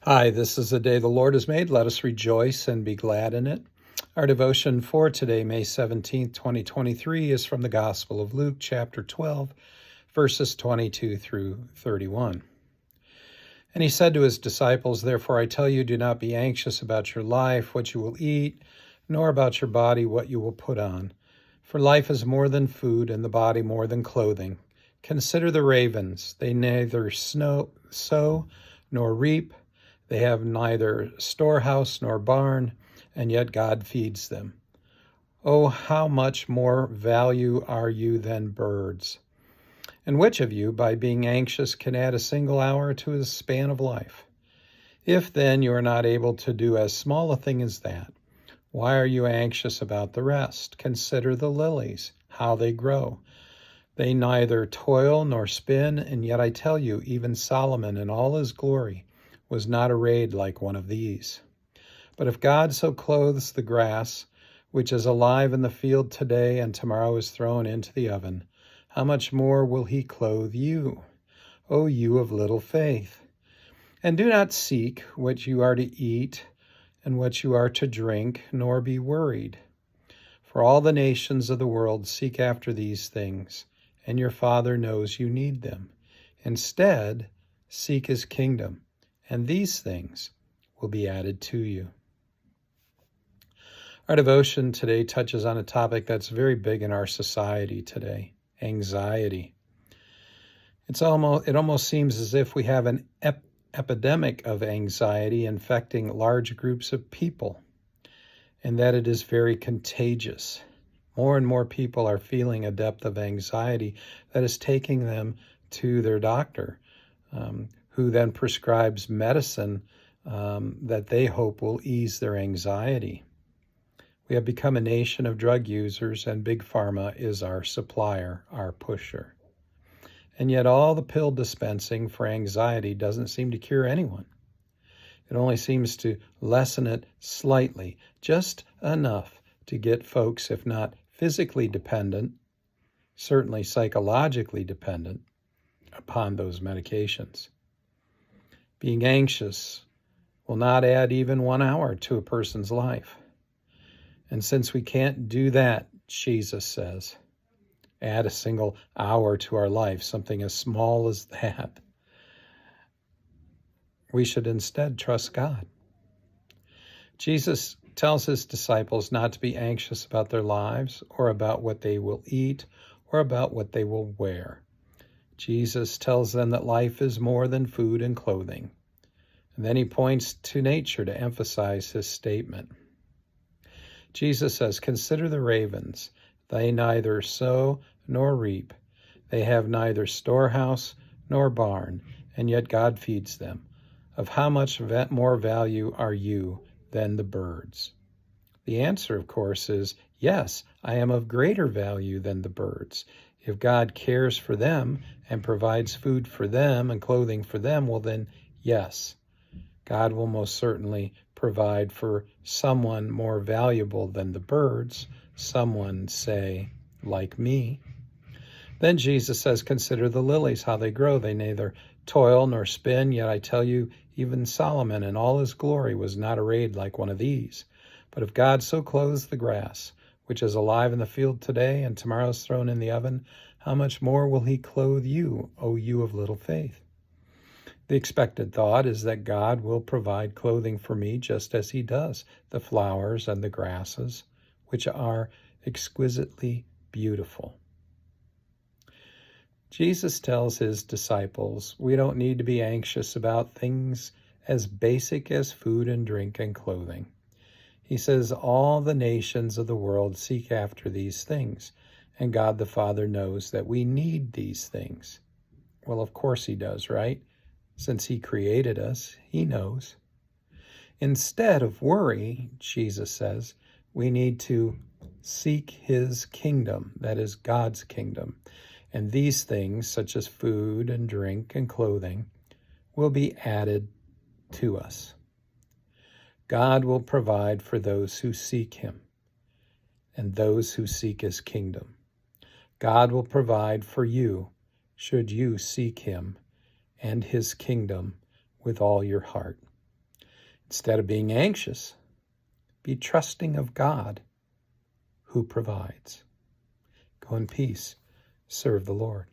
Hi, this is the day the Lord has made. Let us rejoice and be glad in it. Our devotion for today, May 17th, 2023, is from the Gospel of Luke, chapter 12, verses 22 through 31. And he said to his disciples, "Therefore I tell you, do not be anxious about your life, what you will eat, nor about your body, what you will put on. For life is more than food, and the body more than clothing. Consider the ravens. They neither sow nor reap. They have neither storehouse nor barn, and yet God feeds them. Oh, how much more value are you than birds? And which of you, by being anxious, can add a single hour to his span of life? If then you are not able to do as small a thing as that, why are you anxious about the rest? Consider the lilies, how they grow. They neither toil nor spin, and yet I tell you, even Solomon in all his glory was not arrayed like one of these. But if God so clothes the grass, which is alive in the field today and tomorrow is thrown into the oven, how much more will he clothe you, O you of little faith? And do not seek what you are to eat and what you are to drink, nor be worried. For all the nations of the world seek after these things, and your Father knows you need them. Instead, seek his kingdom, and these things will be added to you." Our devotion today touches on a topic that's very big in our society today: anxiety. It almost seems as if we have an epidemic of anxiety infecting large groups of people, and that it is very contagious. More and more people are feeling a depth of anxiety that is taking them to their doctor, who then prescribes medicine that they hope will ease their anxiety. We have become a nation of drug users, and Big Pharma is our supplier, our pusher. And yet all the pill dispensing for anxiety doesn't seem to cure anyone. It only seems to lessen it slightly, just enough to get folks, if not physically dependent, certainly psychologically dependent upon those medications. Being anxious will not add even 1 hour to a person's life. And since we can't do that, Jesus says, add a single hour to our life, something as small as that, we should instead trust God. Jesus tells his disciples not to be anxious about their lives or about what they will eat or about what they will wear. Jesus tells them that life is more than food and clothing. And then he points to nature to emphasize his statement. Jesus says, "Consider the ravens. They neither sow nor reap. They have neither storehouse nor barn, and yet God feeds them. Of how much more value are you than the birds?" The answer, of course, is yes, I am of greater value than the birds. If God cares for them and provides food for them and clothing for them, well then, yes, God will most certainly provide for someone more valuable than the birds, someone, say, like me. Then Jesus says, "Consider the lilies, how they grow. They neither toil nor spin, yet I tell you, even Solomon in all his glory was not arrayed like one of these. But if God so clothes the grass, which is alive in the field today and tomorrow is thrown in the oven, how much more will he clothe you, O you of little faith?" The expected thought is that God will provide clothing for me just as he does the flowers and the grasses, which are exquisitely beautiful. Jesus tells his disciples we don't need to be anxious about things as basic as food and drink and clothing. He says all the nations of the world seek after these things, and God the Father knows that we need these things. Well, of course he does, right? Since he created us, he knows. Instead of worry, Jesus says, we need to seek his kingdom, that is God's kingdom. And these things, such as food and drink and clothing, will be added to us. God will provide for those who seek him and those who seek his kingdom. God will provide for you should you seek him and his kingdom with all your heart. Instead of being anxious, be trusting of God who provides. Go in peace. Serve the Lord.